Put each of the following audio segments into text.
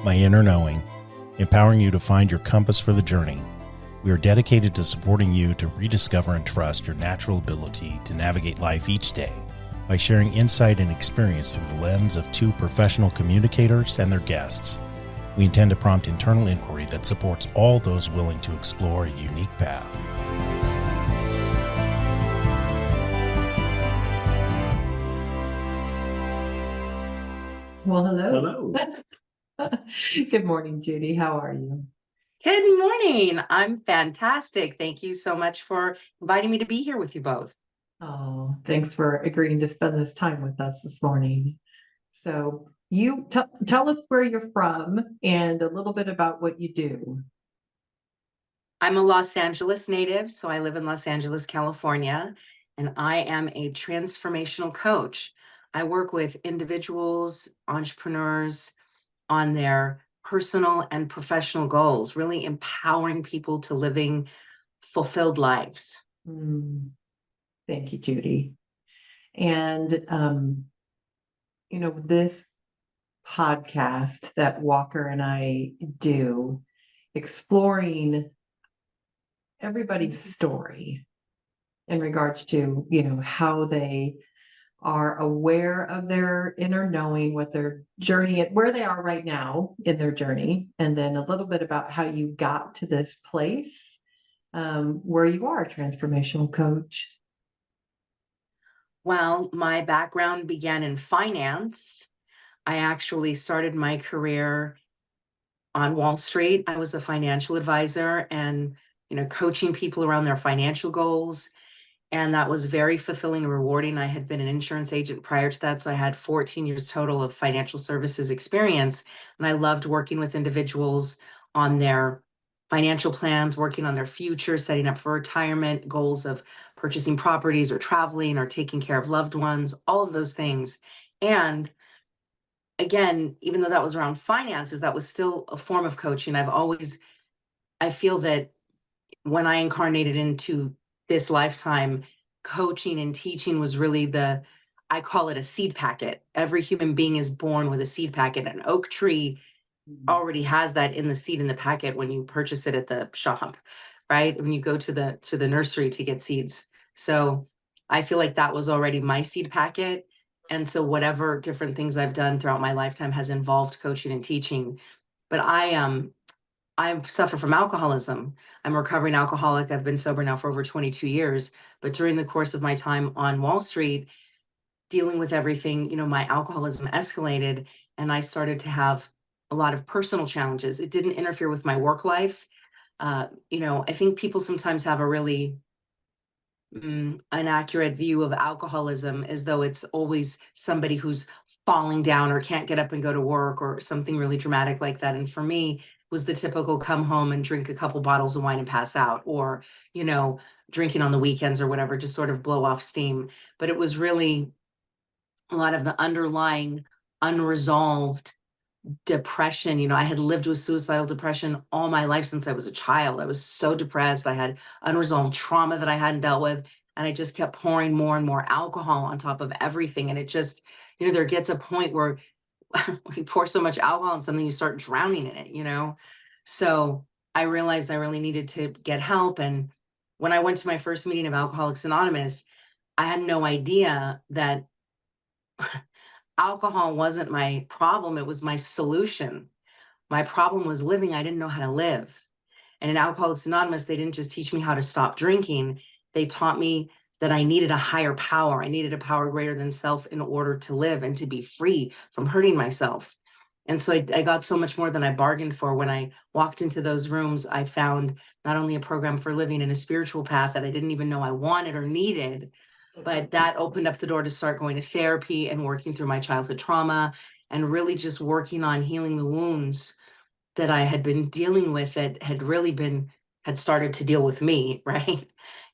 My Inner Knowing, empowering you to find your compass for the journey. We are dedicated to supporting you to rediscover and trust your natural ability to navigate life each day by sharing insight and experience through the lens of two professional communicators and their guests. We intend to prompt internal inquiry that supports all those willing to explore a unique path. Well, hello. Hello. Good morning, Judy. How are you? Good morning. I'm fantastic. Thank you so much for inviting me to be here with you both. Oh, thanks for agreeing to spend this time with us this morning. So you tell us where you're from and a little bit about what you do. I'm a Los Angeles native, so I live in Los Angeles, California, and I am a transformational coach. I work with individuals, entrepreneurs on their personal and professional goals, really empowering people to living fulfilled lives. Thank you, Judy. And, this podcast that Walker and I do, exploring everybody's story in regards to, how they are aware of their inner knowing, what their journey, where they are right now in their journey, and then a little bit about how you got to this place where you are a transformational coach. Well, my background began in finance. I actually started my career on Wall Street. I was a financial advisor and, coaching people around their financial goals. And that was very fulfilling and rewarding. I had been an insurance agent prior to that, so I had 14 years total of financial services experience. And I loved working with individuals on their financial plans, working on their future, setting up for retirement, goals of purchasing properties or traveling or taking care of loved ones, all of those things. And again, even though that was around finances, that was still a form of coaching. I feel that when I incarnated into this lifetime, coaching and teaching was really I call it a seed packet. Every human being is born with a seed packet. An oak tree already has that in the seed in the packet when you purchase it at the shop, right? When you go to the nursery to get seeds. So I feel like that was already my seed packet. And so whatever different things I've done throughout my lifetime has involved coaching and teaching. But I suffer from alcoholism. I'm a recovering alcoholic. I've been sober now for over 22 years. But during the course of my time on Wall Street, dealing with everything, my alcoholism escalated and I started to have a lot of personal challenges. It didn't interfere with my work life. I think people sometimes have a really inaccurate view of alcoholism as though it's always somebody who's falling down or can't get up and go to work or something really dramatic like that. And for me, it was the typical come home and drink a couple bottles of wine and pass out, or, drinking on the weekends or whatever, just sort of blow off steam. But it was really a lot of the underlying unresolved depression. I had lived with suicidal depression all my life since I was a child. I was so depressed. I had unresolved trauma that I hadn't dealt with. And I just kept pouring more and more alcohol on top of everything. And it just, there gets a point where when you pour so much alcohol on something, you start drowning in it. So I realized I really needed to get help. And when I went to my first meeting of Alcoholics Anonymous, I had no idea that alcohol wasn't my problem. It was my solution. My problem was living. I didn't know how to live. And in Alcoholics Anonymous, they didn't just teach me how to stop drinking. They taught me that I needed a higher power. I needed a power greater than self in order to live and to be free from hurting myself. And so I got so much more than I bargained for. When I walked into those rooms, I found not only a program for living and a spiritual path that I didn't even know I wanted or needed, but that opened up the door to start going to therapy and working through my childhood trauma and really just working on healing the wounds that I had been dealing with that had started to deal with me, right?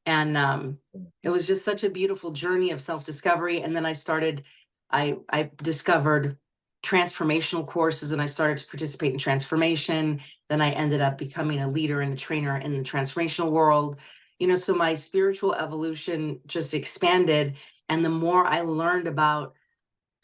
And it was just such a beautiful journey of self-discovery. And then I discovered transformational courses and I started to participate in transformation. Then I ended up becoming a leader and a trainer in the transformational world. So my spiritual evolution just expanded. And the more I learned about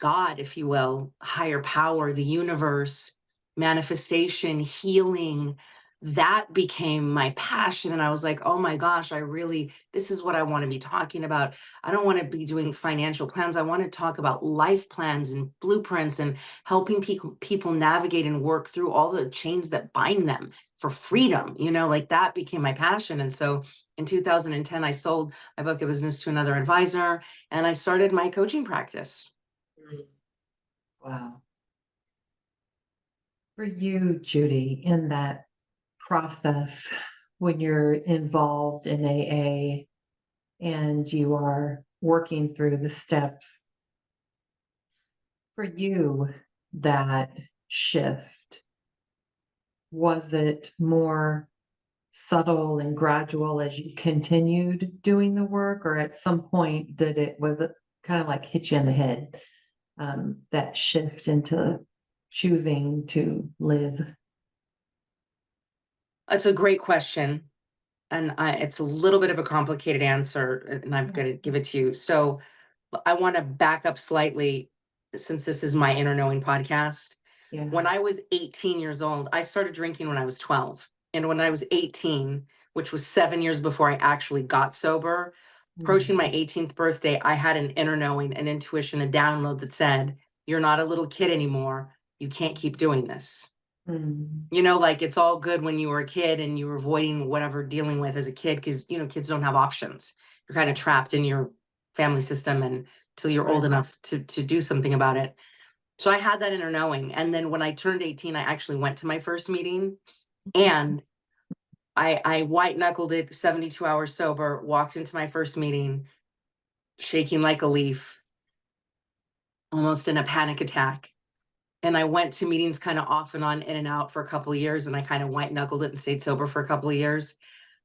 God, if you will, higher power, the universe, manifestation, healing, that became my passion. And I was like, oh my gosh, this is what I want to be talking about. I don't want to be doing financial plans. I want to talk about life plans and blueprints and helping people navigate and work through all the chains that bind them for freedom. Like that became my passion. And so in 2010, I sold my book of business to another advisor and I started my coaching practice. Wow. For you, Judy, in that process, when you're involved in AA and you are working through the steps, for you, that shift, was it more subtle and gradual as you continued doing the work, or at some point was it kind of like hit you in the head, that shift into choosing to live? That's a great question. And it's a little bit of a complicated answer, and I'm going to give it to you. So I want to back up slightly since this is my Inner Knowing podcast. Yeah. When I was 18 years old, I started drinking when I was 12. And when I was 18, which was 7 years before I actually got sober, approaching my 18th birthday, I had an inner knowing, an intuition, a download that said, you're not a little kid anymore. You can't keep doing this. Like it's all good when you were a kid and you were avoiding whatever dealing with as a kid, because, kids don't have options. You're kind of trapped in your family system until you're old enough to do something about it. So I had that inner knowing. And then when I turned 18, I actually went to my first meeting and I white knuckled it, 72 hours sober, walked into my first meeting, shaking like a leaf, almost in a panic attack. And I went to meetings kind of off and on, in and out for a couple of years. And I kind of white knuckled it and stayed sober for a couple of years.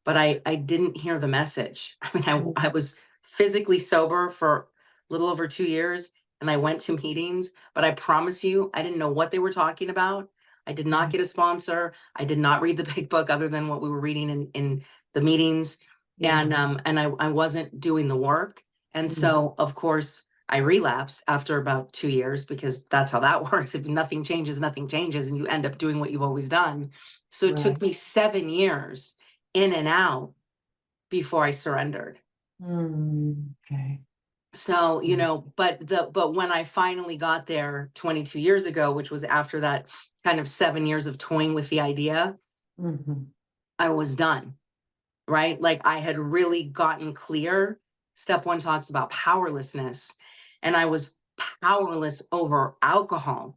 But I didn't hear the message. I mean, I was physically sober for a little over 2 years and I went to meetings, but I promise you, I didn't know what they were talking about. I did not get a sponsor. I did not read the big book other than what we were reading in the meetings. And I wasn't doing the work. And so, of course, I relapsed after about 2 years, because that's how that works. If nothing changes, and you end up doing what you've always done. So it took me 7 years in and out before I surrendered. Okay. So, but when I finally got there 22 years ago, which was after that kind of 7 years of toying with the idea, I was done, right? Like I had really gotten clear. Step 1 talks about powerlessness, and I was powerless over alcohol.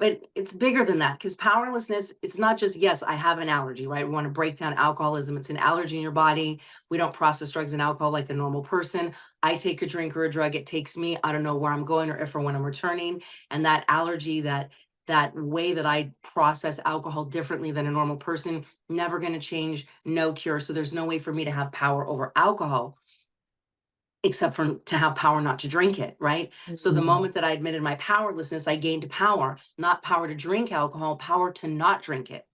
But it's bigger than that, because powerlessness, it's not just, yes, I have an allergy, right? We want to break down alcoholism. It's an allergy in your body. We don't process drugs and alcohol like a normal person. I take a drink or a drug, it takes me, I don't know where I'm going or if or when I'm returning. And that allergy, that way that I process alcohol differently than a normal person, never going to change, no cure. So there's no way for me to have power over alcohol, except for to have power not to drink it, right? So the moment that I admitted my powerlessness, I gained power, not power to drink alcohol, power to not drink it.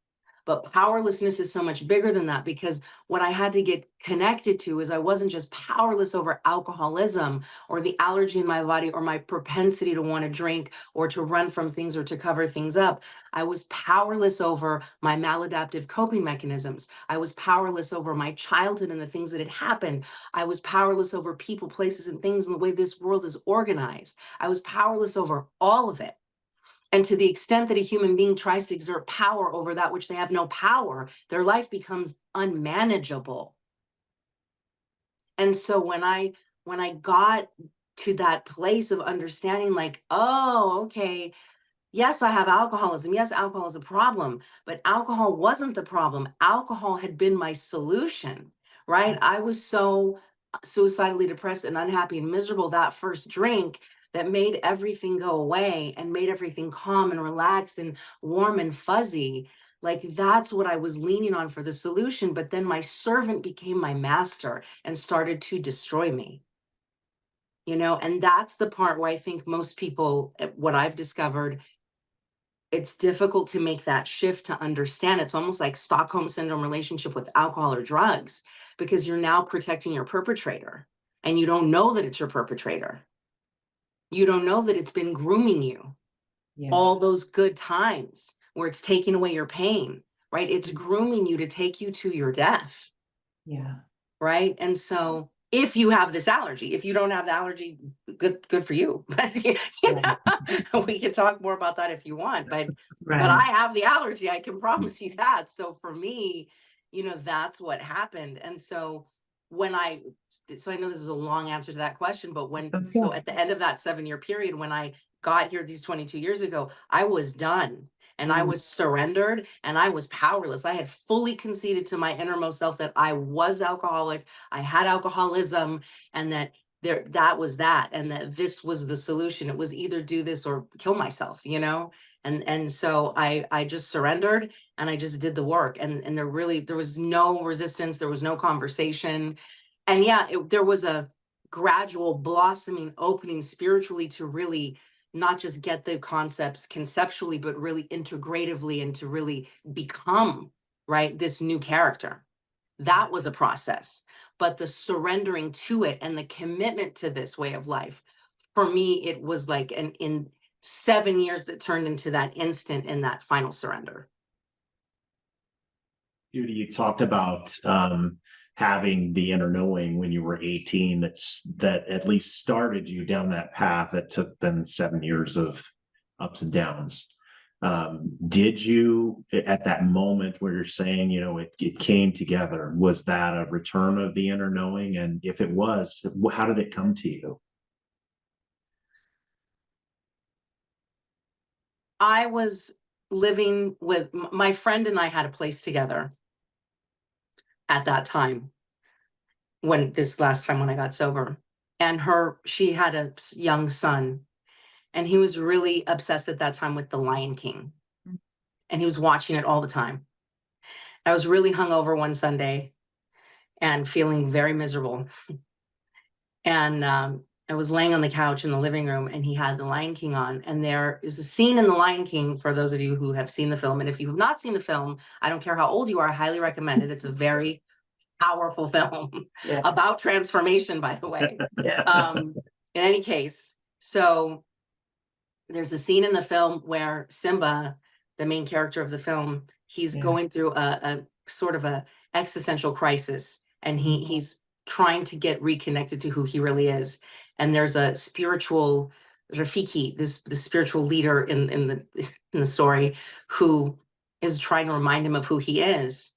But powerlessness is so much bigger than that, because what I had to get connected to is I wasn't just powerless over alcoholism or the allergy in my body or my propensity to want to drink or to run from things or to cover things up. I was powerless over my maladaptive coping mechanisms. I was powerless over my childhood and the things that had happened. I was powerless over people, places, and things, and the way this world is organized. I was powerless over all of it. And to the extent that a human being tries to exert power over that which they have no power, their life becomes unmanageable. And so when I got to that place of understanding, like, oh, okay, yes, I have alcoholism. Yes, alcohol is a problem, but alcohol wasn't the problem. Alcohol had been my solution, right? I was so suicidally depressed and unhappy and miserable that first drink that made everything go away and made everything calm and relaxed and warm and fuzzy. Like that's what I was leaning on for the solution. But then my servant became my master and started to destroy me. And that's the part where I think most people, what I've discovered, it's difficult to make that shift to understand. It's almost like Stockholm syndrome relationship with alcohol or drugs, because you're now protecting your perpetrator and you don't know that it's your perpetrator. You don't know that it's been grooming you all those good times where it's taking away your pain, right? It's grooming you to take you to your death. Yeah. Right. And so if you have this allergy, if you don't have the allergy, good for you. But we can talk more about that if you want, but Right. I have the allergy, I can promise you that. So for me, that's what happened. And so I know this is a long answer to that question, but so at the end of that 7-year period, when I got here these 22 years ago, I was done. And I was surrendered and I was powerless. I had fully conceded to my innermost self that I was alcoholic, I had alcoholism, and that was that, and that this was the solution. It was either do this or kill myself, And so I just surrendered and I just did the work. And there was no resistance, there was no conversation. And yeah, there was a gradual blossoming, opening spiritually to really not just get the concepts conceptually, but really integratively, and to really become, right, this new character. That was a process. But the surrendering to it and the commitment to this way of life, for me, it was like in 7 years that turned into that instant in that final surrender. Judy, you talked about having the inner knowing when you were 18, that at least started you down that path that took then 7 years of ups and downs. Did you, at that moment where you're saying, it came together, was that a return of the inner knowing? And if it was, how did it come to you? I was living with my friend, and I had a place together at that time, when I got sober. And she had a young son, and he was really obsessed at that time with The Lion King, and he was watching it all the time. I was really hungover one Sunday and feeling very miserable. And I was laying on the couch in the living room, and he had The Lion King on. And there is a scene in The Lion King, for those of you who have seen the film. And if you have not seen the film, I don't care how old you are, I highly recommend it. It's a very powerful film about transformation, by the way. In any case, so there's a scene in the film where Simba, the main character of the film, he's going through a sort of a existential crisis, and he's trying to get reconnected to who he really is. And there's a spiritual Rafiki, this spiritual leader in the story, who is trying to remind him of who he is.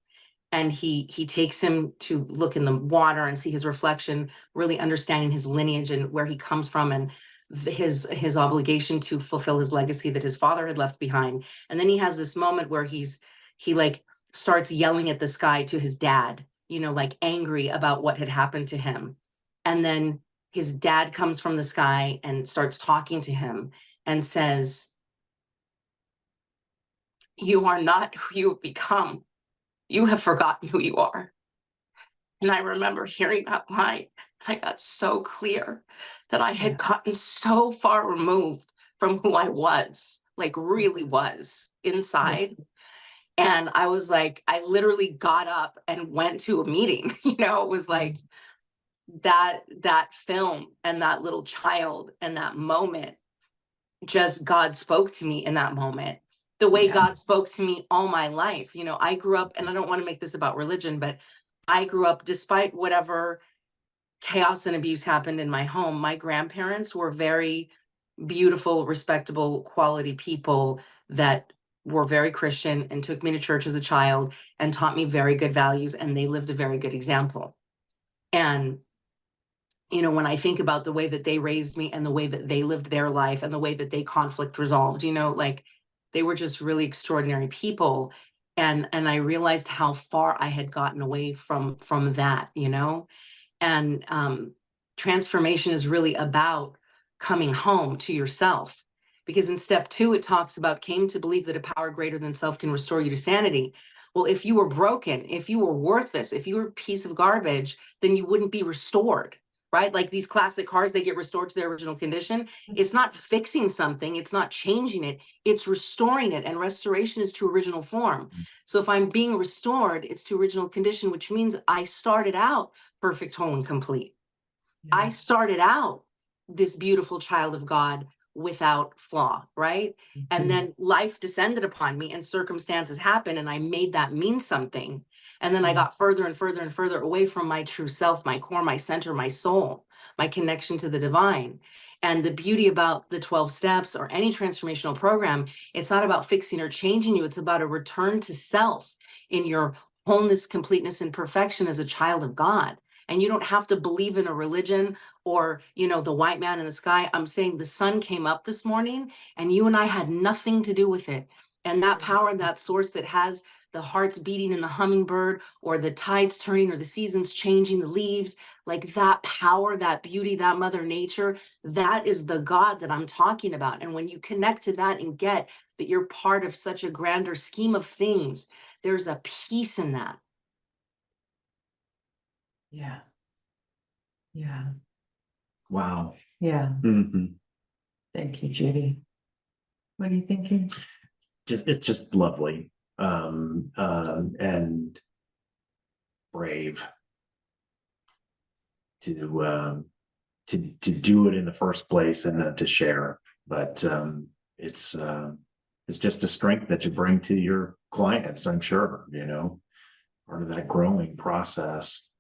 And he takes him to look in the water and see his reflection, really understanding his lineage and where he comes from, and his obligation to fulfill his legacy that his father had left behind. And then he has this moment where he like starts yelling at the sky to his dad, like angry about what had happened to him. And then his dad comes from the sky and starts talking to him and says, "You are not who you have become. You have forgotten who you are." And I remember hearing that line. I got so clear that I had gotten so far removed from who I was, like really was inside. And I was like, I literally got up and went to a meeting. It was like that film and that little child and that moment, just God spoke to me in that moment. The way God spoke to me all my life. I grew up, and I don't want to make this about religion, but I grew up, despite whatever chaos and abuse happened in my home, my grandparents were very beautiful, respectable, quality people that were very Christian and took me to church as a child and taught me very good values, and they lived a very good example. And when I think about the way that they raised me and the way that they lived their life and the way that they conflict resolved, like they were just really extraordinary people. And I realized how far I had gotten away from that, and transformation is really about coming home to yourself. Because in step 2, it talks about came to believe that a power greater than self can restore you to sanity. Well, if you were broken, if you were worthless, if you were a piece of garbage, then you wouldn't be restored, right? Like these classic cars, they get restored to their original condition. It's not fixing something. It's not changing it. It's restoring it. And restoration is to original form. So if I'm being restored, it's to original condition, which means I started out perfect, whole, and complete. I started out this beautiful child of God without flaw, right? Mhm. And then life descended upon me and circumstances happened and I made that mean something. And then I got further and further and further away from my true self, my core, my center, my soul, my connection to the divine. And the beauty about the 12 steps or any transformational program, it's not about fixing or changing you. It's about a return to self in your wholeness, completeness, and perfection as a child of God. And you don't have to believe in a religion or, the white man in the sky. I'm saying the sun came up this morning and you and I had nothing to do with it. And that power, that source that has the hearts beating in the hummingbird or the tides turning or the seasons changing, the leaves, like that power, that beauty, that mother nature, that is the God that I'm talking about. And when you connect to that and get that you're part of such a grander scheme of things, there's a peace in that. Yeah. Yeah. Wow. Yeah. Mhm. Thank you, Judy. What are you thinking? It's just lovely. And brave to do it in the first place and then to share. But it's just a strength that you bring to your clients, I'm sure, part of that growing process.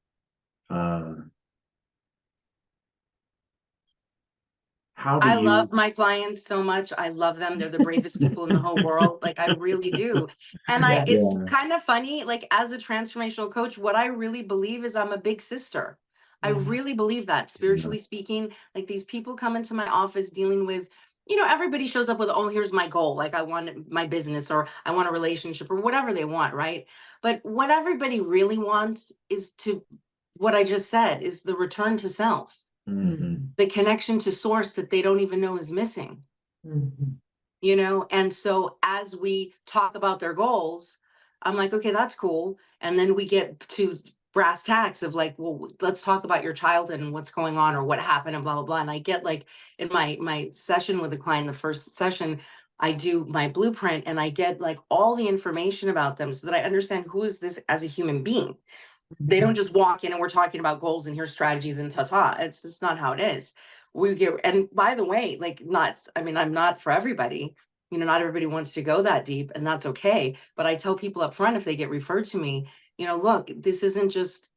How do I you love my clients so much. I love them. They're the bravest people in the whole world. Like I really do. And Yeah. it's Yeah. kind of funny, like as a transformational coach, what I really believe is I'm a big sister. I Yeah. really believe that, spiritually speaking. Like these people come into my office dealing with, everybody shows up with, oh, here's my goal. Like I want my business or I want a relationship or whatever they want, right? But what everybody really wants is what I just said, is the return to self. Mhm. The connection to source that they don't even know is missing, Mhm. And so as we talk about their goals, I'm like, okay, that's cool. And then we get to brass tacks of like, well, let's talk about your childhood and what's going on or what happened and blah, blah, blah. And I get like in my session with the client, the first session, I do my blueprint and I get like all the information about them so that I understand who is this as a human being. They don't just walk in and we're talking about goals and here's strategies and ta-ta. It's just not how it is. We get, and by the way, like I'm not for everybody, not everybody wants to go that deep and that's okay. But I tell people up front, if they get referred to me, look, this isn't just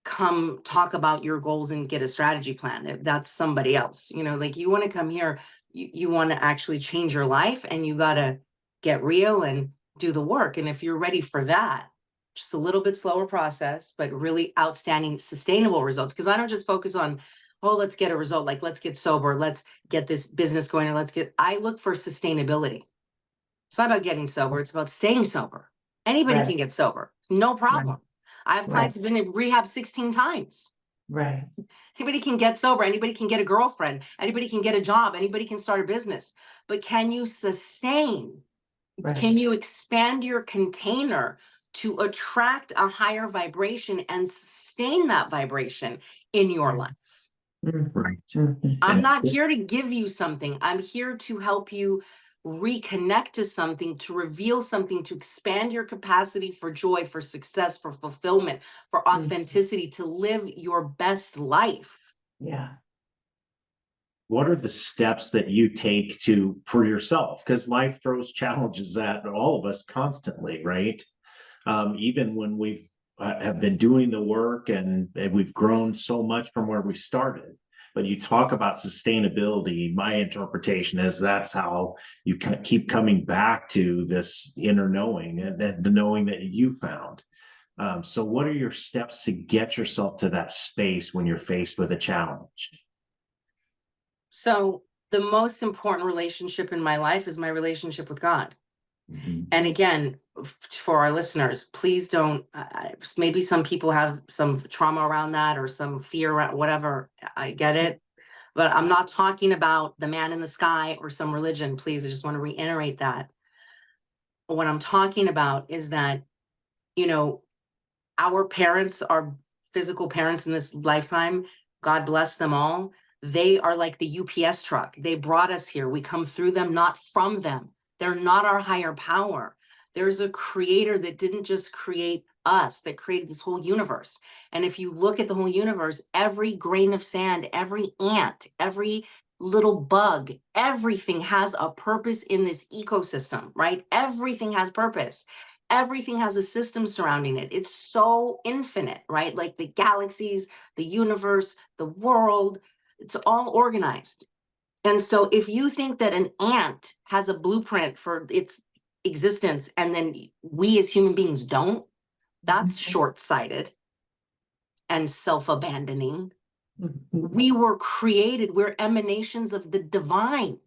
come talk about your goals and get a strategy plan. If that's somebody else, like you want to come here, you want to actually change your life and you got to get real and do the work. And if you're ready for that, just a little bit slower process, but really outstanding, sustainable results. Because I don't just focus on, oh, let's get a result, like let's get sober, let's get this business going, or I look for sustainability. It's not about getting sober, it's about staying sober. Anybody Right. can get sober, no problem. I have Right. clients who've been in rehab 16 times. Right. Anybody can get sober, anybody can get a girlfriend, anybody can get a job, anybody can start a business. But can you sustain? Right. Can you expand your container to attract a higher vibration and sustain that vibration in your life? Right. I'm not here to give you something. I'm here to help you reconnect to something, to reveal something, to expand your capacity for joy, for success, for fulfillment, for authenticity, to live your best life. Yeah. What are the steps that you take for yourself? Because life throws challenges at all of us constantly, right? Even when we've have been doing the work and we've grown so much from where we started. But you talk about sustainability. My interpretation is that's how you kind of keep coming back to this inner knowing and the knowing that you found. So what are your steps to get yourself to that space when you're faced with a challenge? So the most important relationship in my life is my relationship with God. Mhm. And again, for our listeners, please don't, maybe some people have some trauma around that or some fear around whatever. I get it. But I'm not talking about the man in the sky or some religion. Please, I just want to reiterate that. What I'm talking about is that, our parents, our physical parents in this lifetime, God bless them all. They are like the UPS truck. They brought us here. We come through them, not from them. They're not our higher power. There's a creator that didn't just create us, that created this whole universe. And if you look at the whole universe, every grain of sand, every ant, every little bug. Everything has a purpose in this ecosystem, right? Everything has purpose. Everything has a system surrounding it. It's so infinite, right? Like the galaxies, the universe, the world, it's all organized. And so if you think that an ant has a blueprint for its existence and then we as human beings don't, that's short-sighted and self-abandoning. We were created, we're emanations of the divine.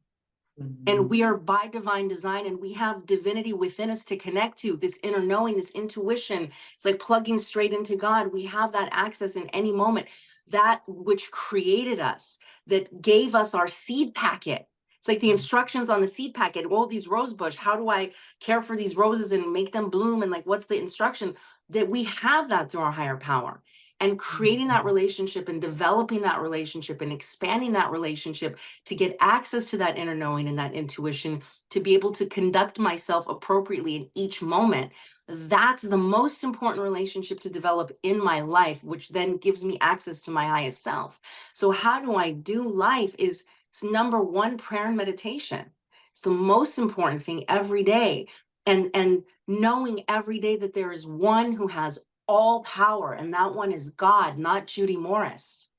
And we are by divine design, and we have divinity within us to connect to, this inner knowing, this intuition. It's like plugging straight into God. We have that access in any moment. That which created us, that gave us our seed packet. It's like the instructions on the seed packet. Oh, these rose bush, how do I care for these roses and make them bloom? And like, what's the instruction? That we have that through our higher power. And creating that relationship and developing that relationship and expanding that relationship to get access to that inner knowing and that intuition, to be able to conduct myself appropriately in each moment. That's the most important relationship to develop in my life, which then gives me access to my highest self. So how do I do life is it's number one, prayer and meditation. It's the most important thing every day. And knowing every day that there is one who has all power, and that one is God, not Judy Morris.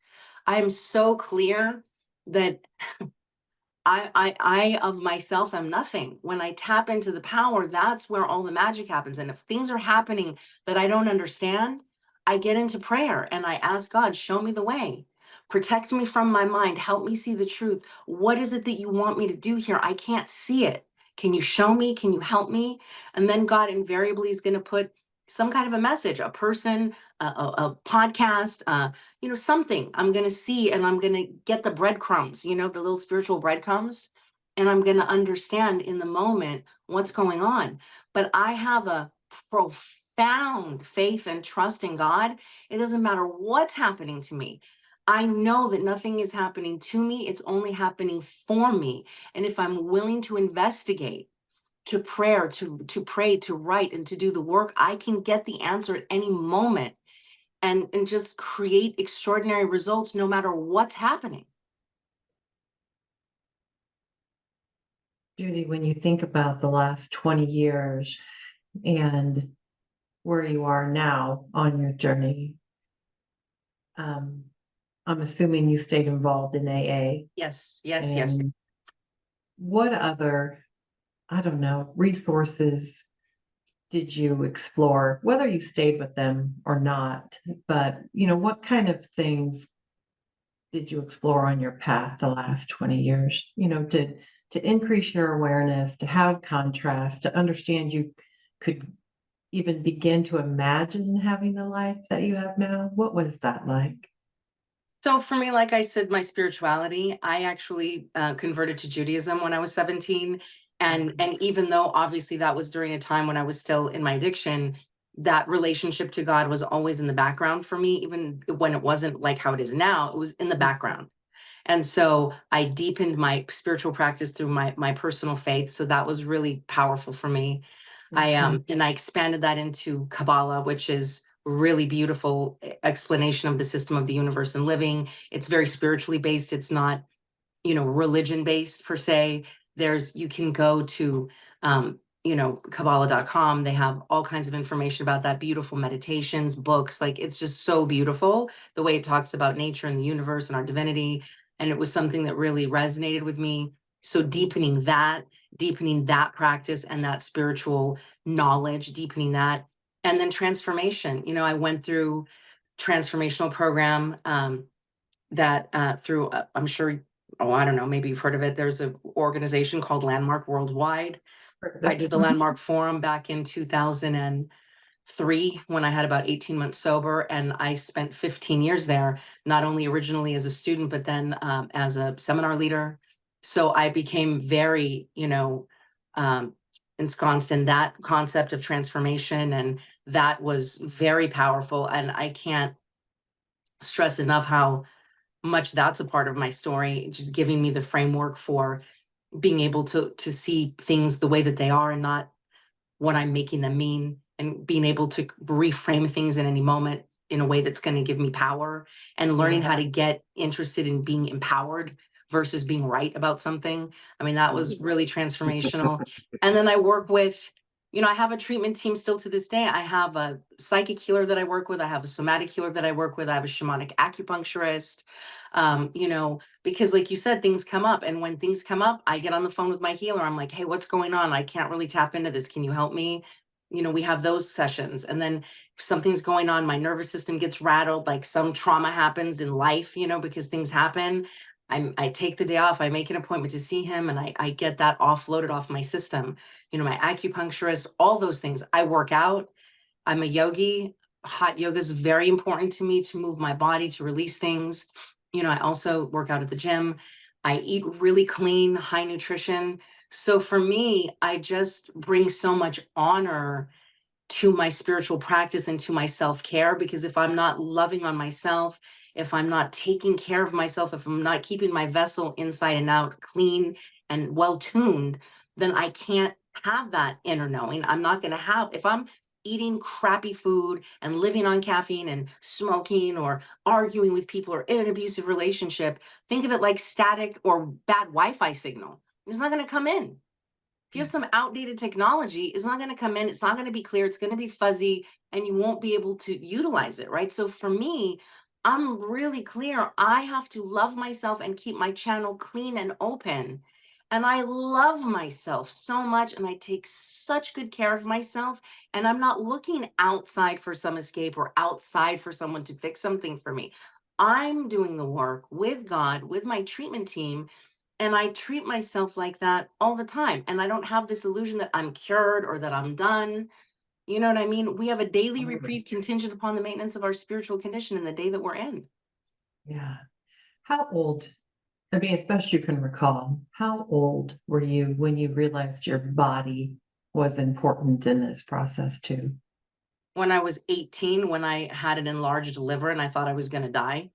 I am so clear that I of myself am nothing. When I tap into the power, that's where all the magic happens. And if things are happening that I don't understand, I get into prayer and I ask God, show me the way. Protect me from my mind. Help me see the truth. What is it that you want me to do here? I can't see it. Can you show me? Can you help me? And then God invariably is going to put some kind of a message, a person, a podcast, something I'm going to see, and I'm going to get the breadcrumbs, the little spiritual breadcrumbs, and I'm going to understand in the moment what's going on. But I have a profound faith and trust in God. It doesn't matter what's happening to me. I know that nothing is happening to me. It's only happening for me. And if I'm willing to investigate, to prayer, to pray, to write, and to do the work, I can get the answer at any moment and just create extraordinary results no matter what's happening. Judy, when you think about the last 20 years and where you are now on your journey, I'm assuming you stayed involved in AA. Yes. What other, I don't know, resources did you explore, whether you stayed with them or not? But, what kind of things did you explore on your path the last 20 years, to increase your awareness, to have contrast, to understand you could even begin to imagine having the life that you have now? What was that like? So for me, like I said, my spirituality, I actually converted to Judaism when I was 17. And even though obviously that was during a time when I was still in my addiction, that relationship to God was always in the background for me, even when it wasn't like how it is now, it was in the background. And so I deepened my spiritual practice through my personal faith. So that was really powerful for me. And I expanded that into Kabbalah, which is really beautiful explanation of the system of the universe and living. It's very spiritually based. It's not, religion based per se. You can go to, Kabbalah.com. They have all kinds of information about that, beautiful meditations, books. Like, it's just so beautiful the way it talks about nature and the universe and our divinity. And it was something that really resonated with me. So deepening that practice and that spiritual knowledge, deepening that. And then transformation. I went through transformational program that through, I'm sure, I don't know, maybe you've heard of it. There's an organization called Landmark Worldwide. I did the Landmark Forum back in 2003 when I had about 18 months sober. And I spent 15 years there, not only originally as a student, but then as a seminar leader. So I became very, ensconced in that concept of transformation. And that was very powerful. And I can't stress enough how much that's a part of my story, just giving me the framework for being able to see things the way that they are and not what I'm making them mean, and being able to reframe things in any moment in a way that's going to give me power, and learning how to get interested in being empowered versus being right about something. I mean, that was really transformational. And then I work with, I have a treatment team still to this day. I have a psychic healer that I work with. I have a somatic healer that I work with. I have a shamanic acupuncturist, because like you said, things come up. And when things come up, I get on the phone with my healer. I'm like, hey, what's going on? I can't really tap into this. Can you help me? We have those sessions. And then if something's going on, my nervous system gets rattled, like some trauma happens in life, because things happen. I take the day off, I make an appointment to see him, and I get that offloaded off my system. My acupuncturist, all those things. I work out. I'm a yogi. Hot yoga is very important to me to move my body, to release things. I also work out at the gym. I eat really clean, high nutrition. So for me, I just bring so much honor to my spiritual practice and to my self-care, because if I'm not loving on myself, if I'm not taking care of myself, if I'm not keeping my vessel inside and out clean and well tuned, then I can't have that inner knowing. I'm not going to have, if I'm eating crappy food and living on caffeine and smoking or arguing with people or in an abusive relationship, think of it like static or bad Wi-Fi signal. It's not going to come in. If you have some outdated technology, it's not going to come in. It's not going to be clear. It's going to be fuzzy and you won't be able to utilize it, right? So for me, I'm really clear. I have to love myself and keep my channel clean and open. And I love myself so much and I take such good care of myself. And I'm not looking outside for some escape or outside for someone to fix something for me. I'm doing the work with God, with my treatment team. And I treat myself like that all the time. And I don't have this illusion that I'm cured or that I'm done. You know what I mean? We have a daily reprieve contingent upon the maintenance of our spiritual condition in the day that we're in. Yeah. How old, I mean, as best you can recall, how old were you when you realized your body was important in this process too? When I was 18, when I had an enlarged liver and I thought I was going to die.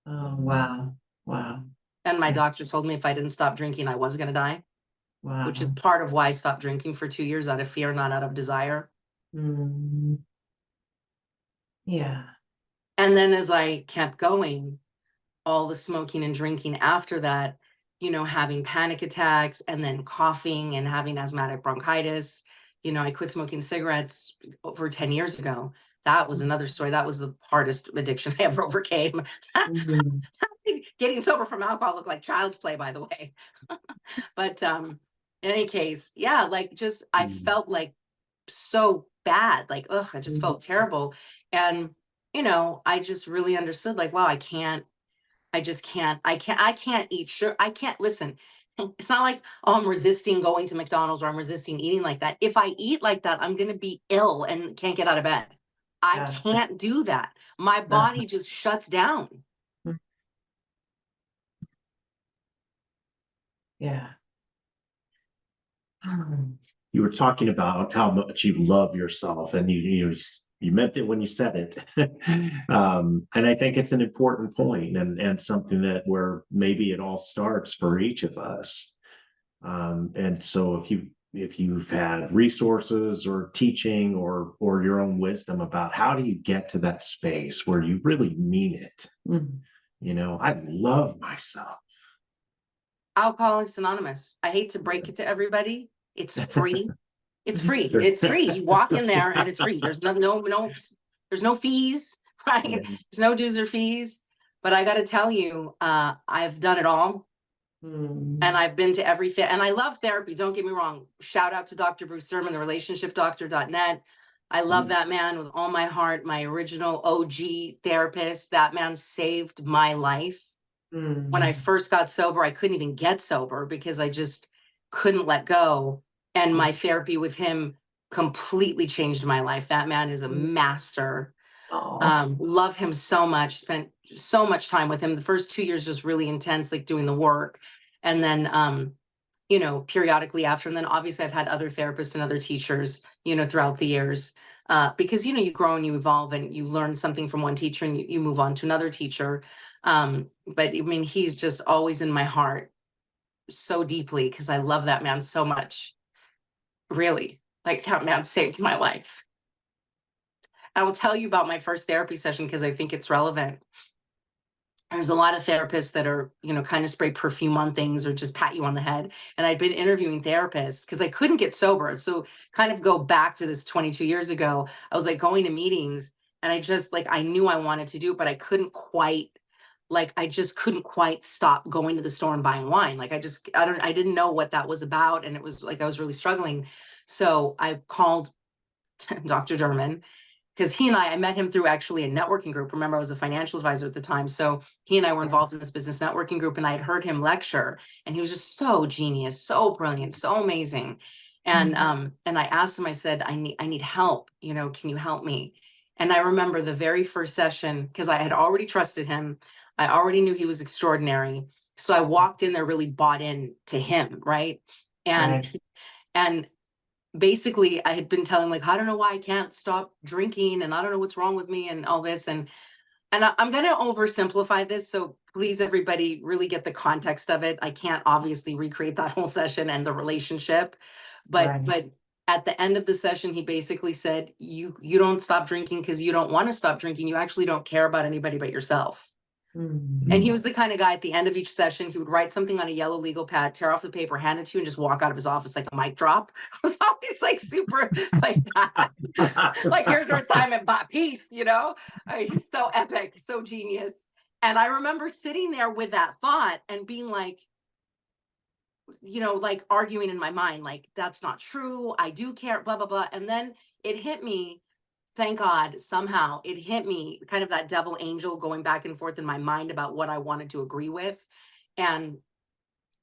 Oh, wow. Wow. And my doctor told me if I didn't stop drinking, I was going to die, Wow. which is part of why I stopped drinking for 2 years out of fear, not out of desire. Mm. Yeah. And then as I kept going, all the smoking and drinking after that, having panic attacks and then coughing and having asthmatic bronchitis. I quit smoking cigarettes over 10 years ago. That was another story. That was the hardest addiction I ever overcame. Mhm. Getting sober from alcohol looked like child's play, by the way. But in any case, yeah, like just I felt like so bad, like I just felt terrible. And I just really understood, like, wow, I can't eat sugar. I can't listen. It's not like, oh, I'm resisting going to McDonald's or I'm resisting eating like that. If I eat like that, I'm going to be ill and can't get out of bed. I Yeah. can't do that. My body just shuts down. Yeah. You were talking about how much you love yourself, and you meant it when you said it. And I think it's an important point, and something that where maybe it all starts for each of us. And so if you've had resources or teaching or your own wisdom about how do you get to that space where you really mean it, I love myself. Alcoholics Anonymous. I hate to break it to everybody. It's free. It's free. Sure. It's free. You walk in there and it's free. There's there's no fees, right? Yeah. There's no dues or fees. But I got to tell you, I've done it all. And I've been to everything. And I love therapy. Don't get me wrong. Shout out to Dr. Bruce Thurman, the relationshipdoctor.net. I love that man with all my heart. My original OG therapist. That man saved my life. When I first got sober, I couldn't even get sober because I just couldn't let go. And my therapy with him completely changed my life. That man is a master. Love him so much. Spent so much time with him. The first 2 years just really intense, like doing the work. And then, periodically after. And then obviously I've had other therapists and other teachers, throughout the years. Because, you grow and you evolve and you learn something from one teacher and you move on to another teacher. But I mean, he's just always in my heart so deeply because I love that man so much. Really, like that man saved my life. I will tell you about my first therapy session because I think it's relevant. there's a lot of therapists that are, kind of spray perfume on things or just pat you on the head. And I'd been interviewing therapists because I couldn't get sober. So kind of go back to this 22 years ago, I was like going to meetings and I just like, I knew I wanted to do it, but I couldn't quite, like, I just couldn't quite stop going to the store and buying wine. Like, I didn't know what that was about. And it was like, I was really struggling. So I called Dr. Derman, because he and I met him through actually a networking group. Remember, I was a financial advisor at the time. So he and I were involved in this business networking group, and I had heard him lecture, and he was just so genius, so brilliant, so amazing. And and I asked him, I said, I need help, can you help me? And I remember the very first session, because I had already trusted him. I already knew he was extraordinary. So I walked in there really bought in to him, right? And and basically I had been telling like, I don't know why I can't stop drinking and I don't know what's wrong with me and all this. And I'm going to oversimplify this. So please, everybody really get the context of it. I can't obviously recreate that whole session and the relationship, but at the end of the session, he basically said, you don't stop drinking because you don't want to stop drinking. You actually don't care about anybody but yourself. And he was the kind of guy at the end of each session, he would write something on a yellow legal pad, tear off the paper, hand it to you, and just walk out of his office like a mic drop. It was always like super like that. Like, here's your assignment, but peace, he's so epic, so genius. And I remember sitting there with that thought and being like, like arguing in my mind, like, that's not true. I do care, blah, blah, blah. And then it hit me. Thank God, somehow it hit me, kind of that devil angel going back and forth in my mind about what I wanted to agree with. And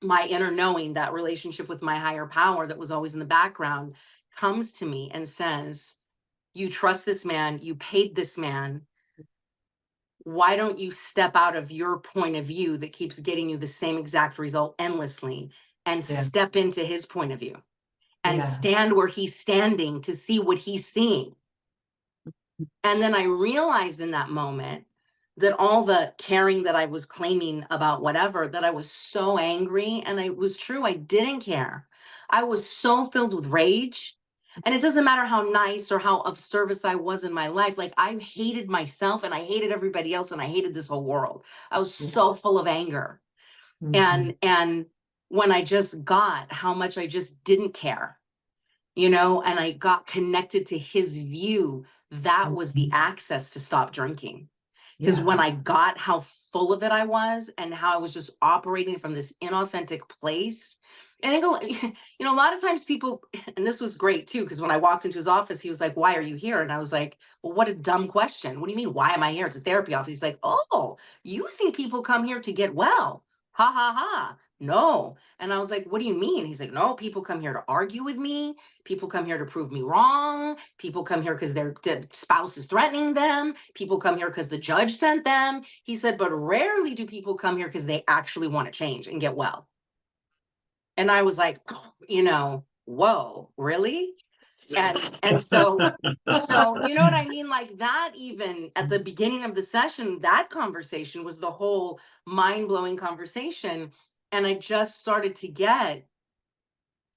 my inner knowing, that relationship with my higher power that was always in the background, comes to me and says, you trust this man, you paid this man. Why don't you step out of your point of view that keeps getting you the same exact result endlessly and step into his point of view and stand where he's standing to see what he's seeing? And then I realized in that moment that all the caring that I was claiming about whatever, that I was so angry, and it was true, I didn't care. I was so filled with rage. And it doesn't matter how nice or how of service I was in my life. Like, I hated myself and I hated everybody else and I hated this whole world. I was so full of anger. And when I just got how much I just didn't care, and I got connected to his view, that was the access to stop drinking. Because when I got how full of it I was and how I was just operating from this inauthentic place, and I go, a lot of times people, and this was great too, because when I walked into his office, he was like, why are you here? And I was like, well, what a dumb question. What do you mean, why am I here? It's a therapy office. He's like, oh, you think people come here to get well? Ha ha ha. No. And I was like, what do you mean? He's like, no, people come here to argue with me. People come here to prove me wrong. People come here because their spouse is threatening them. People come here because the judge sent them. He said, but rarely do people come here because they actually want to change and get well. And I was like, whoa, really? And so you know what I mean? Like, that, even at the beginning of the session, that conversation was the whole mind-blowing conversation. And I just started to get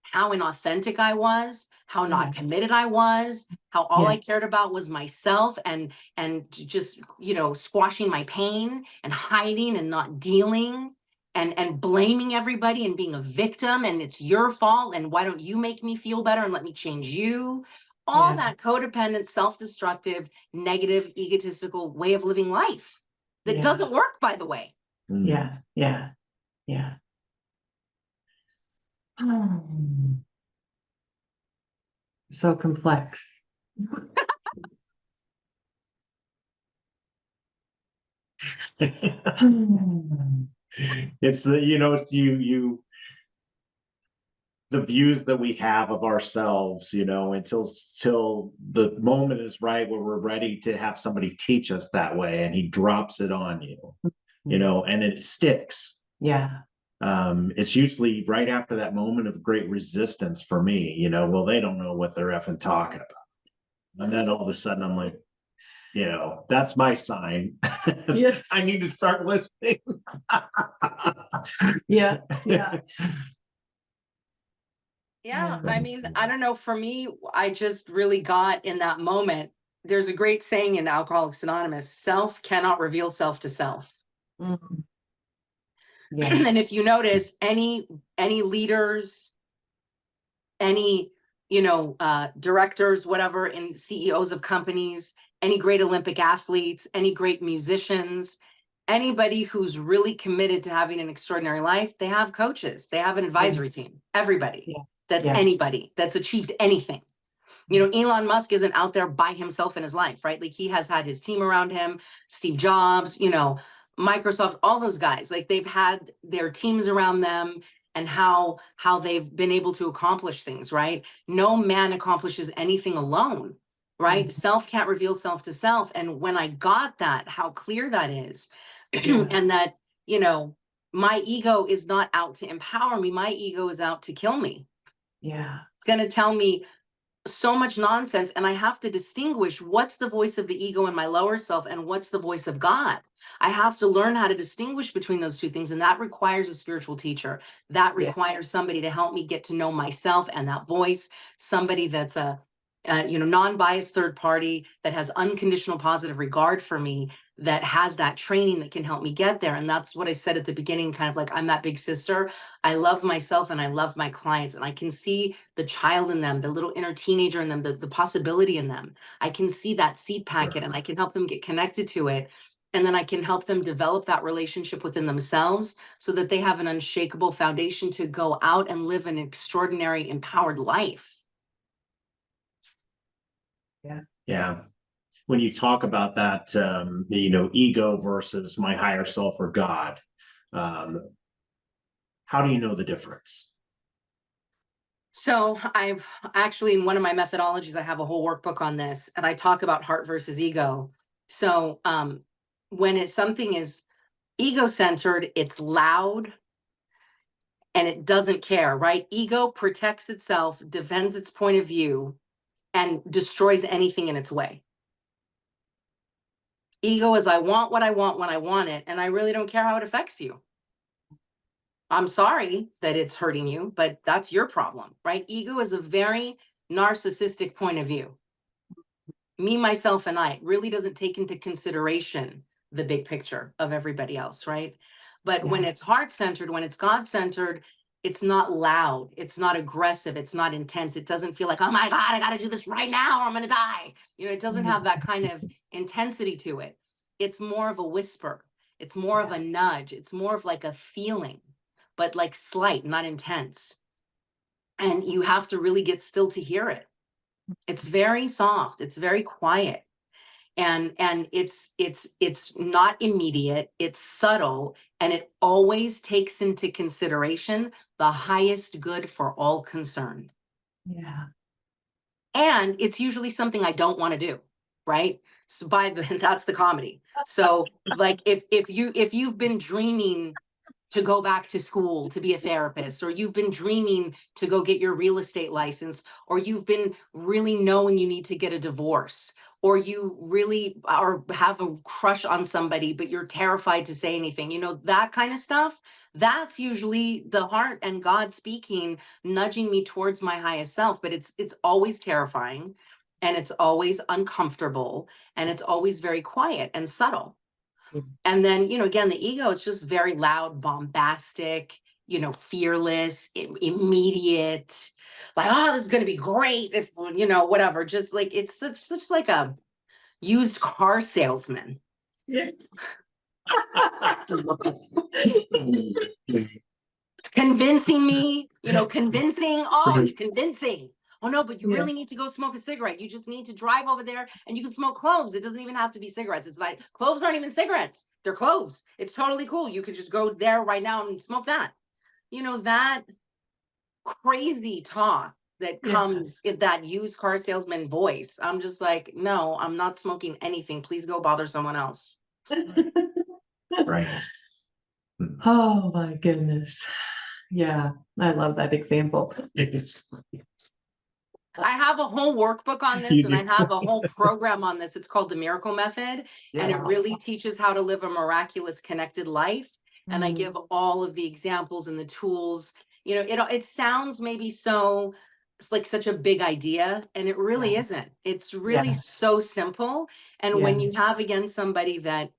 how inauthentic I was, how not committed I was, how all I cared about was myself and just, squashing my pain and hiding and not dealing and blaming everybody and being a victim, and it's your fault, and why don't you make me feel better and let me change you? All that codependent, self-destructive, negative, egotistical way of living life that doesn't work, by the way. Yeah. So complex. It's the views that we have of ourselves, until the moment is right where we're ready to have somebody teach us that way, and he drops it on you, and it sticks. It's usually right after that moment of great resistance for me, well, they don't know what they're effing talking about. And then all of a sudden I'm like, that's my sign. I need to start listening. Yeah. I mean, I don't know. For me, I just really got in that moment. There's a great saying in Alcoholics Anonymous: self cannot reveal self to self. Mhm. Yeah. And if you notice any leaders, any, directors, whatever, in CEOs of companies, any great Olympic athletes, any great musicians, anybody who's really committed to having an extraordinary life, they have coaches, they have an advisory team, everybody. Yeah. That's Yeah. anybody that's achieved anything. Elon Musk isn't out there by himself in his life, right? Like, he has had his team around him, Steve Jobs, Microsoft, all those guys, like, they've had their teams around them, and how they've been able to accomplish things, right? No man accomplishes anything alone, right? Self can't reveal self to self. And when I got that, how clear that is, Yeah. and that, my ego is not out to empower me. My ego is out to kill me. Yeah. It's going to tell me so much nonsense, and I have to distinguish what's the voice of the ego in my lower self and what's the voice of God. I have to learn how to distinguish between those two things, and that requires a spiritual teacher. That requires somebody to help me get to know myself and that voice, somebody that's a non-biased third party that has unconditional positive regard for me, that has that training that can help me get there. And that's what I said at the beginning, kind of like, I'm that big sister. I love myself and I love my clients, and I can see the child in them, the little inner teenager in them, the possibility in them. I can see that seed packet, and I can help them get connected to it. And then I can help them develop that relationship within themselves so that they have an unshakable foundation to go out and live an extraordinary, empowered life. Yeah. When you talk about that, ego versus my higher self or God, how do you know the difference? So I've actually, in one of my methodologies, I have a whole workbook on this, and I talk about heart versus ego. So when something is ego-centered, it's loud and it doesn't care, right? Ego protects itself, defends its point of view, and destroys anything in its way. Ego is, I want what I want when I want it, and I really don't care how it affects you. I'm sorry that it's hurting you, but that's your problem, right? Ego is a very narcissistic point of view. Me, myself, and I really doesn't take into consideration the big picture of everybody else, right? But when it's heart-centered, when it's God-centered, it's not loud, it's not aggressive, it's not intense. It doesn't feel like, oh my God, I got to do this right now or I'm going to die. It doesn't have that kind of intensity to it. It's more of a whisper. It's more of a nudge. It's more of like a feeling, but like slight, not intense. And you have to really get still to hear it. It's very soft. It's very quiet. And it's not immediate. It's subtle. And it always takes into consideration the highest good for all concerned. Yeah. And it's usually something I don't want to do. Right. So that's the comedy. So like, if you've been dreaming to go back to school to be a therapist, or you've been dreaming to go get your real estate license, or you've been really knowing you need to get a divorce, or you really have a crush on somebody, but you're terrified to say anything, that kind of stuff, that's usually the heart and God speaking, nudging me towards my highest self. But it's always terrifying, and it's always uncomfortable, and it's always very quiet and subtle. And then, again, the ego, it's just very loud, bombastic, fearless, immediate, like, oh, this is going to be great if, whatever. Just like, it's such like a used car salesman. Yeah. Convincing me, convincing. Oh, he's convincing. Oh no, but you really need to go smoke a cigarette. You just need to drive over there and you can smoke cloves. It doesn't even have to be cigarettes. It's like, cloves aren't even cigarettes. They're cloves. It's totally cool. You could just go there right now and smoke that. That crazy talk that comes in that used car salesman voice. I'm just like, no, I'm not smoking anything. Please go bother someone else. Right. Oh my goodness. Yeah, I love that example. I have a whole workbook on this, and I have a whole program on this. It's called the Miracle Method, and it really teaches how to live a miraculous connected life. And I give all of the examples and the tools. It sounds maybe so, it's like such a big idea, and it really isn't. It's really so simple. And when you have, again, somebody that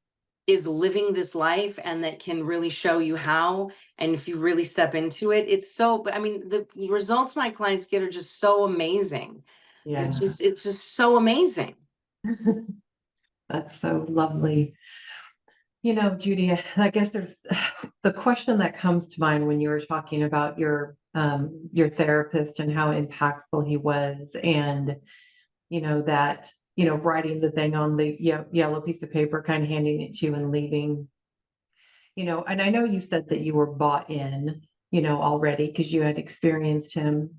is living this life and that can really show you how. And if you really step into it, it's so, I mean, the results my clients get are just so amazing. Yeah. It's just so amazing. That's so lovely. You know, Judy, I guess there's the question that comes to mind when you were talking about your therapist and how impactful he was, and you know that, you know, writing the thing on the yellow piece of paper, kind of handing it to you and leaving. You know, and I know you said that you were bought in, you know, already because you had experienced him.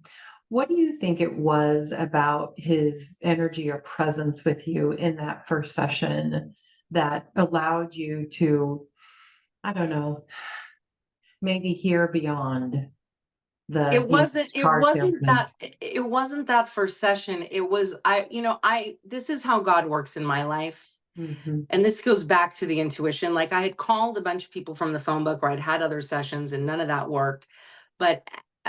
What do you think it was about his energy or presence with you in that first session that allowed you to, I don't know, maybe hear beyond It the wasn't, it car wasn't salesman? that, it wasn't that first session. It was, this is how God works in my life. Mhm. And this goes back to the intuition. Like I had called a bunch of people from the phone book, or I'd had other sessions and none of that worked. But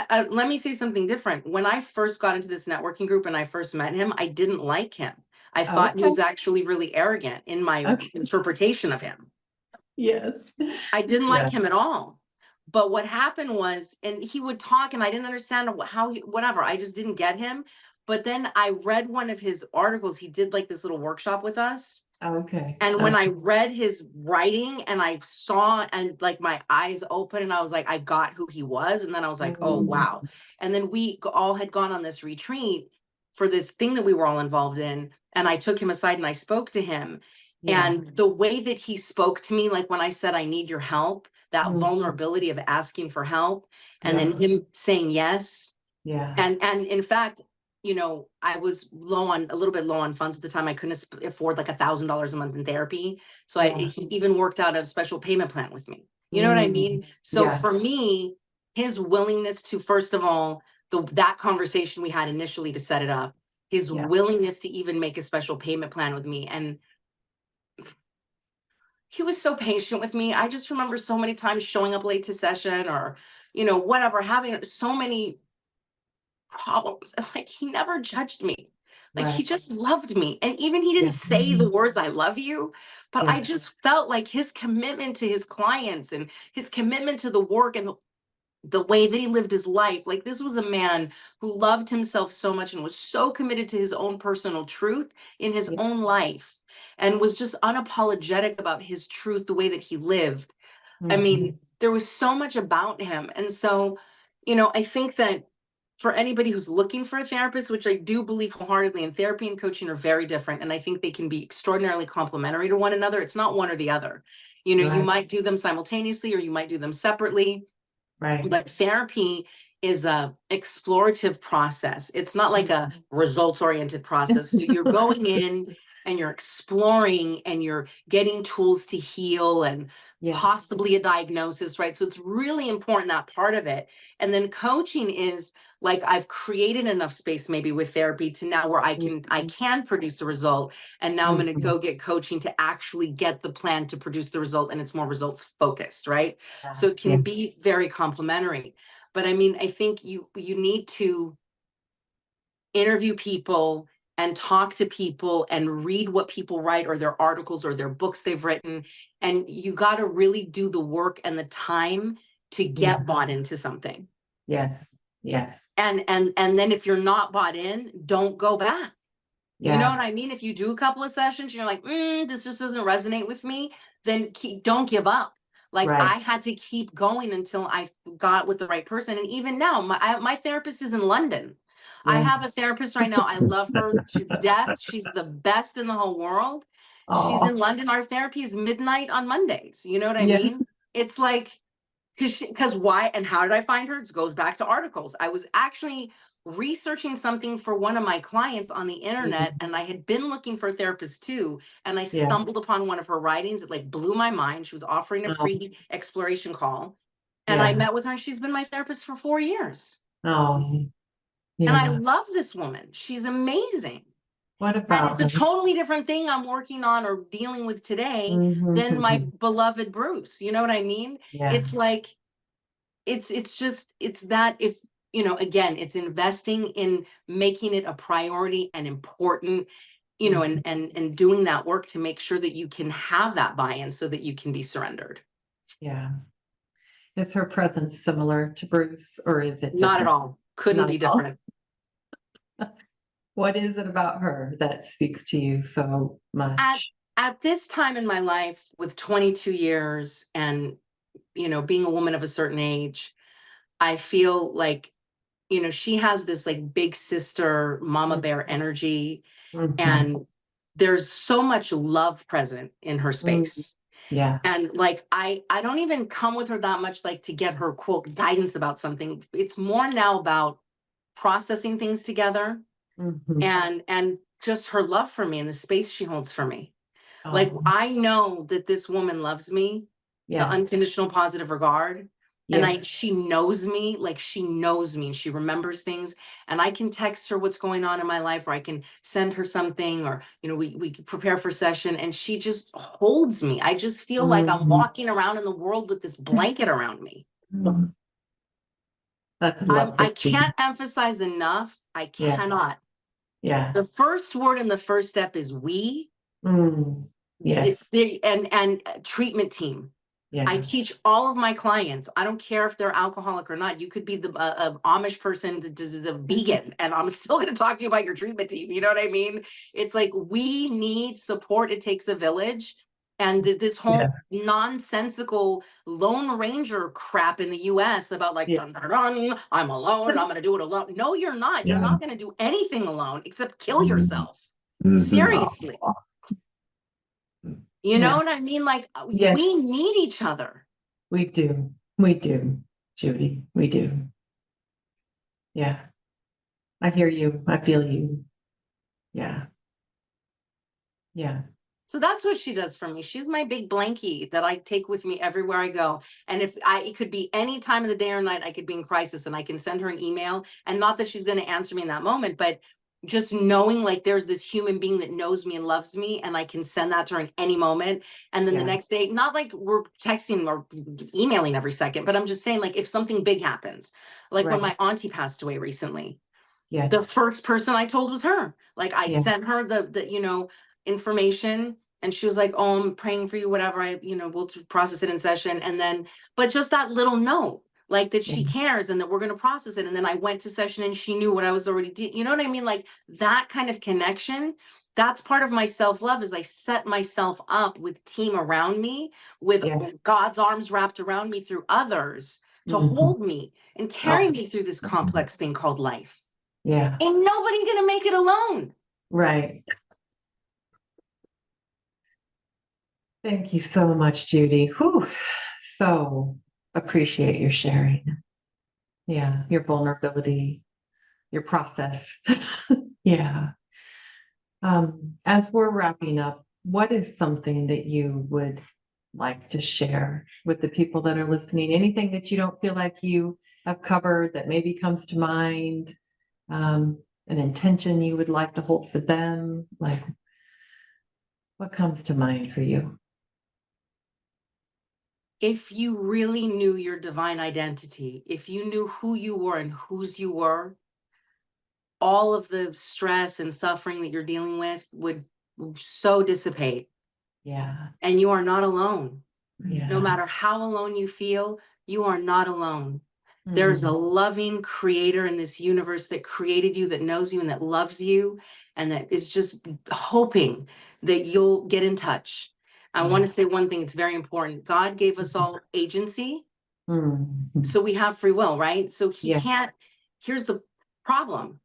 let me say something different. When I first got into this networking group and I first met him, I didn't like him. I thought he Okay. was actually really arrogant in my Okay. interpretation of him. Yes. I didn't Yeah. like him at all. But what happened was, and he would talk and I didn't understand how he, whatever, I just didn't get him. But then I read one of his articles. He did like this little workshop with us. Okay. And when I read his writing and I saw, and like my eyes opened and I was like, I got who he was. And then I was like, oh, wow. And then we all had gone on this retreat for this thing that we were all involved in. And I took him aside and I spoke to him. Yeah. And the way that he spoke to me, like when I said, I need your help, that vulnerability of asking for help, and then him saying yes. Yeah. And in fact, you know, I was a little bit low on funds at the time. I couldn't afford like $1,000 a month in therapy. So he even worked out a special payment plan with me. You know what I mean? So Yeah. for me, his willingness to, first of all, that conversation we had initially to set it up, his willingness to even make a special payment plan with me. And he was so patient with me. I just remember so many times showing up late to session, or, you know, whatever, having so many problems. And like, he never judged me. Like he just loved me. And even he didn't say the words, I love you, but I just felt like his commitment to his clients and his commitment to the work and the way that he lived his life. Like this was a man who loved himself so much and was so committed to his own personal truth in his own life, and was just unapologetic about his truth, the way that he lived. I mean, there was so much about him. And so, you know, I think that for anybody who's looking for a therapist, which I do believe wholeheartedly, and therapy and coaching are very different. And I think they can be extraordinarily complementary to one another. It's not one or the other. You know, you might do them simultaneously or you might do them separately. But therapy is a explorative process. It's not like a results-oriented process. So you're going in and you're exploring and you're getting tools to heal and possibly a diagnosis, right? So it's really important, that part of it. And then coaching is like, I've created enough space maybe with therapy to now where I can produce a result. And now I'm going to go get coaching to actually get the plan to produce the result. And it's more results focused, right? So it can be very complementary. But I mean, I think you need to interview people and talk to people and read what people write, or their articles or their books they've written. And you got to really do the work and the time to get bought into something. Yes. And then if you're not bought in, don't go back. You know what I mean? If you do a couple of sessions, you're like, this just doesn't resonate with me, then don't give up. Like I had to keep going until I got with the right person. And even now, my therapist is in London. I have a therapist right now. I love her to death. She's the best in the whole world. She's in London. Our therapy is midnight on Mondays. You know what I mean? It's like, because why and how did I find her? It goes back to articles. I was actually researching something for one of my clients on the internet, and I had been looking for a therapist too, and I stumbled upon one of her writings. It like blew my mind. She was offering a free exploration call, and I met with her, and she's been my therapist for 4 years. And I love this woman. She's amazing. What And about it's a totally different thing I'm working on or dealing with today than my beloved Bruce. You know what I mean? It's like, it's that, if, you know, again, it's investing in making it a priority and important. you know, and doing that work to make sure that you can have that buy-in so that you can be surrendered. Yeah. Is her presence similar to Bruce, or is it Not at different? all. Couldn't Not be at all. different. What is it about her that speaks to you so much? At this time in my life, with 22 years and, you know, being a woman of a certain age, I feel like, you know, she has this like big sister, mama bear energy. Mhm. And there's so much love present in her space. Yeah. And like, I don't even come with her that much, like to get her quote guidance about something. It's more now about processing things together Mhm. and just her love for me and the space she holds for me. Like, Oh, I know that this woman loves me, the yeah. unconditional positive regard. And Yes. she knows me, like she knows me and she remembers things. And I can text her what's going on in my life, or I can send her something, or, you know, we prepare for session and she just holds me. I just feel like I'm Mhm. walking around in the world with this blanket around me. Mhm. That's lovely. I can't emphasize enough. I Yeah. cannot. Yeah. The first word in the first step is we. Mm. Yes. And treatment team. Yeah. I teach all of my clients. I don't care if they're alcoholic or not. You could be the Amish person that is a vegan, and I'm still going to talk to you about your treatment team. You know what I mean? It's like, we need support. It takes a village. And this Yeah. whole nonsensical Lone Ranger crap in the US about like, Yeah. dun, dun, dun, I'm alone, I'm going to do it alone. No, you're not. You're Yeah. not going to do anything alone except kill Mhm. yourself. Mhm. Seriously. You Yeah. know what I mean? Like, Yes. we need each other. We do. We do, Judy. We do. Yeah. I hear you. I feel you. Yeah. Yeah. So that's what she does for me. She's my big blankie that I take with me everywhere I go. And it could be any time of the day or night, I could be in crisis and I can send her an email. And not that she's going to answer me in that moment, but just knowing like there's this human being that knows me and loves me, and I can send that to her in any moment. And then the Yeah. next day, not like we're texting or emailing every second, but I'm just saying, like, if something big happens, like when Right. my auntie passed away recently, Yes. the first person I told was her. Like, I Yeah. sent her the you know, information, and she was like, "Oh, I'm praying for you, whatever. We'll process it in session." And then, but just that little note, like that she Yeah. cares and that we're going to process it. And then I went to session and she knew what I was already you know what I mean? Like that kind of connection. That's part of my self-love, is I set myself up with team around me, with Yes. God's arms wrapped around me through others to Mhm. hold me and carry Oh, me through this complex thing called life. yeah. Ain't nobody gonna make it alone. Right. Thank you so much, Judy. Whew. So appreciate your sharing. Yeah. Your vulnerability, your process. Yeah. As we're wrapping up, what is something that you would like to share with the people that are listening? Anything that you don't feel like you have covered that maybe comes to mind? An intention you would like to hold for them? Like, what comes to mind for you? If you really knew your divine identity, if you knew who you were and whose you were, all of the stress and suffering that you're dealing with would so dissipate. Yeah. And you are not alone. Yeah. No matter how alone you feel, you are not alone. Mhm. There's a loving creator in this universe that created you, that knows you and that loves you, and that is just hoping that you'll get in touch. I want to say one thing, it's very important. God gave us all agency, Mhm. so we have free will, right? So he Yeah. can't, here's the problem.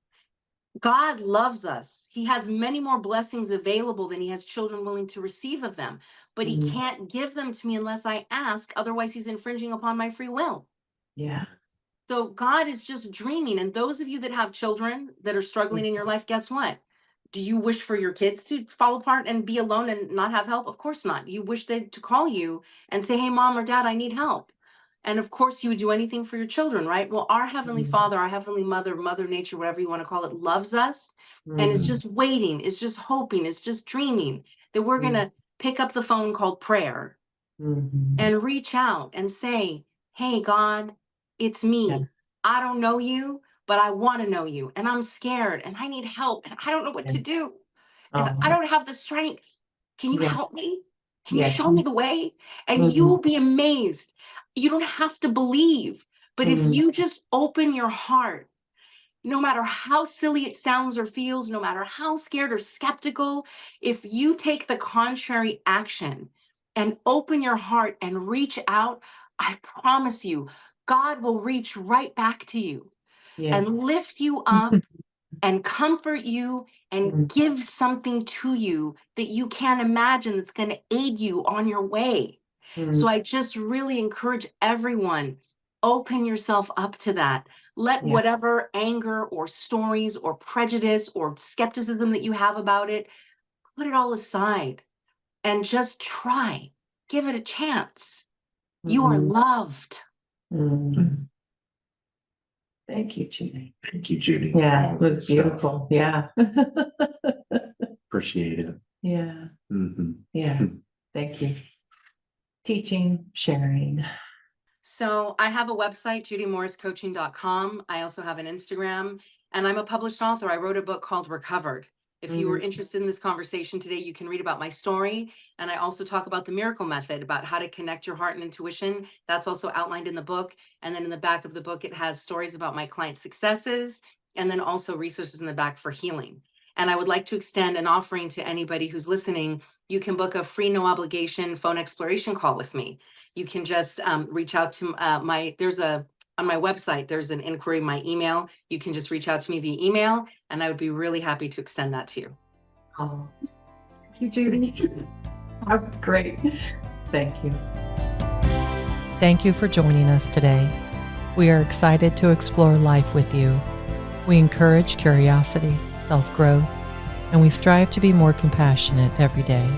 God loves us. He has many more blessings available than he has children willing to receive of them, but he Mhm. can't give them to me unless I ask. Otherwise, he's infringing upon my free will. Yeah. So God is just dreaming. And those of you that have children that are struggling in your life, guess what? Do you wish for your kids to fall apart and be alone and not have help? Of course not. You wish they to call you and say, "Hey, mom or dad, I need help." And of course, you would do anything for your children, right? Well, our Heavenly Mhm. Father, our Heavenly Mother, Mother Nature, whatever you want to call it, loves us and is Mhm. just waiting, is just hoping, is just dreaming that we're going to pick up the phone called prayer Mhm. and reach out and say, "Hey, God, it's Yeah. me. I don't know you, but I want to know you. And I'm scared and I need help and I don't know what Yeah. to do." If I don't have the strength, can you Yeah. help me? Can you Yes. show me the way? And Mhm. you'll be amazed. You don't have to believe, but if Mhm. you just open your heart, no matter how silly it sounds or feels, no matter how scared or skeptical, if you take the contrary action and open your heart and reach out, I promise you, God will reach right back to you and Yes. lift you up and comfort you and Mhm. give something to you that you can't imagine that's going to aid you on your way. So Mhm. I just really encourage everyone, open yourself up to that. Let Yeah. whatever anger or stories or prejudice or skepticism that you have about it, put it all aside and just try. Give it a chance. You are Mhm. loved. Mhm. Thank you, Judy. Thank you, Judy. Yeah, All it was good stuff. beautiful. Yeah. Appreciate it. Yeah. Mhm. Yeah. Thank you. Teaching, sharing. So I have a website, judymorriscoaching.com. I also have an Instagram, and I'm a published author. I wrote a book called Recovered. If you were interested in this conversation today, you can read about my story. And I also talk about the miracle method, about how to connect your heart and intuition. That's also outlined in the book. And then in the back of the book, it has stories about my clients' successes, and then also resources in the back for healing. And I would like to extend an offering to anybody who's listening. You can book a free, no obligation phone exploration call with me. You can just reach out to on my website, there's an inquiry, my email. You can just reach out to me via email, and I would be really happy to extend that to you. Oh, thank you, Judy. That was great. Thank you. Thank you for joining us today. We are excited to explore life with you. We encourage curiosity, self-growth, and we strive to be more compassionate every day.